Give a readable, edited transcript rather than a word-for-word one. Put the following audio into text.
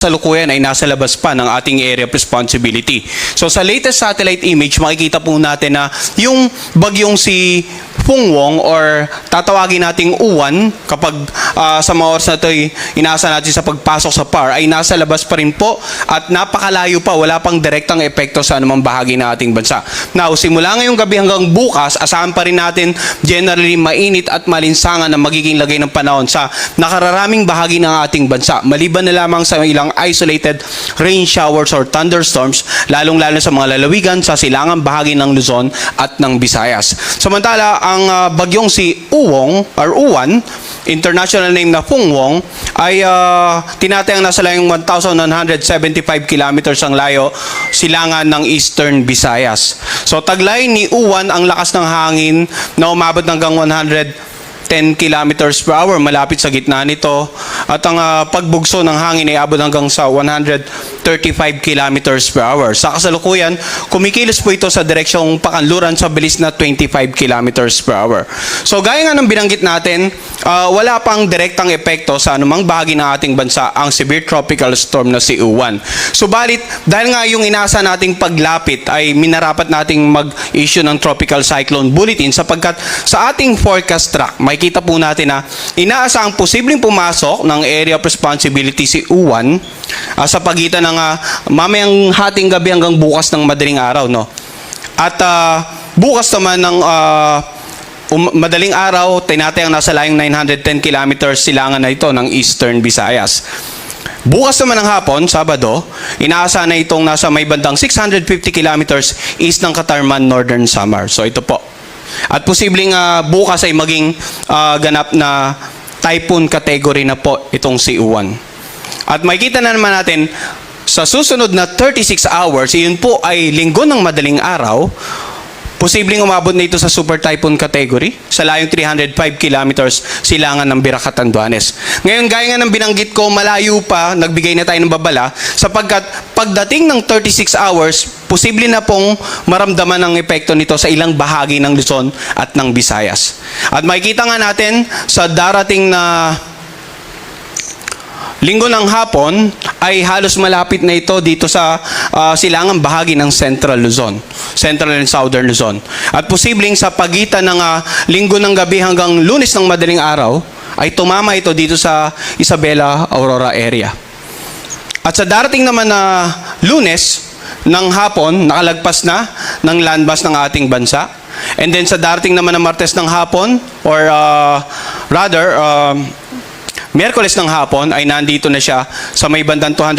Kasalukuyan ay nasa labas pa ng ating area of responsibility. So sa latest satellite image, makikita po natin na yung bagyong si Pungwong or tatawagin nating Uwan kapag sa mga oras na ito inaasa natin sa pagpasok sa PAR ay nasa labas pa rin po at napakalayo pa, wala pang direktang epekto sa anumang bahagi ng ating bansa. Now, simula ngayong gabi hanggang bukas, asahan pa rin natin generally mainit at malinsangan ang magiging lagay ng panahon sa nakararaming bahagi ng ating bansa. Maliban na lamang sa ilang isolated rain showers or thunderstorms, lalong-lalo sa mga lalawigan sa silangang bahagi ng Luzon at ng Visayas. Samantala, ang bagyong si Uwan, international name na Pungwong, ay tinatayang nasa layong 1,175 kilometers ang layo silangan ng Eastern Visayas. So taglay ni Uwan ang lakas ng hangin na umabot hanggang 110 kilometers per hour malapit sa gitna nito at ang pagbugso ng hangin ay abot hanggang sa 135 kilometers per hour. Sa kasalukuyan, kumikilos po ito sa direksyong pakanluran sa bilis na 25 kilometers per hour. So gaya nga ng binanggit natin, wala pang direktang epekto sa anumang bahagi ng ating bansa ang severe tropical storm na si Uwan. Subalit, dahil nga yung inasa nating paglapit ay minarapat nating mag-issue ng tropical cyclone bulletin sapagkat sa ating forecast track, makikita po natin na inaasahang posibleng pumasok ng area of responsibility si Uwan sa pagitan ng mamayang hating gabi hanggang bukas ng madaling araw, no? At bukas naman ng madaling araw, tinatayang nasa layong 910 kilometers silangan na ito ng Eastern Visayas. Bukas naman ng hapon, Sabado, inaasahan na itong nasa may bandang 650 kilometers east ng Katarman, Northern Samar. So ito po. At posibleng bukas ay maging ganap na typhoon category na po itong si Uwan. At makikita na naman natin sa susunod na 36 hours, iyon po ay linggo ng madaling araw, posibleng umabot na ito sa super typhoon category sa layong 305 kilometers silangan ng Birac, Catanduanes. Ngayon, gaya nga ng binanggit ko, malayo pa, nagbigay na tayo ng babala sapagkat pagdating ng 36 hours, posible na pong maramdaman ang epekto nito sa ilang bahagi ng Luzon at ng Visayas. At makikita nga natin sa darating na linggo ng hapon ay halos malapit na ito dito sa silangang bahagi ng Central Luzon, Central and Southern Luzon. At posibleng sa pagitan ng linggo ng gabi hanggang Lunes ng madaling araw ay tumama ito dito sa Isabela, Aurora area. At sa darating naman na Lunes ng hapon, nakalagpas na ng landmass ng ating bansa. And then sa darating naman na Martes ng hapon or Miyerkules ng hapon ay nandito na siya sa may bandang 200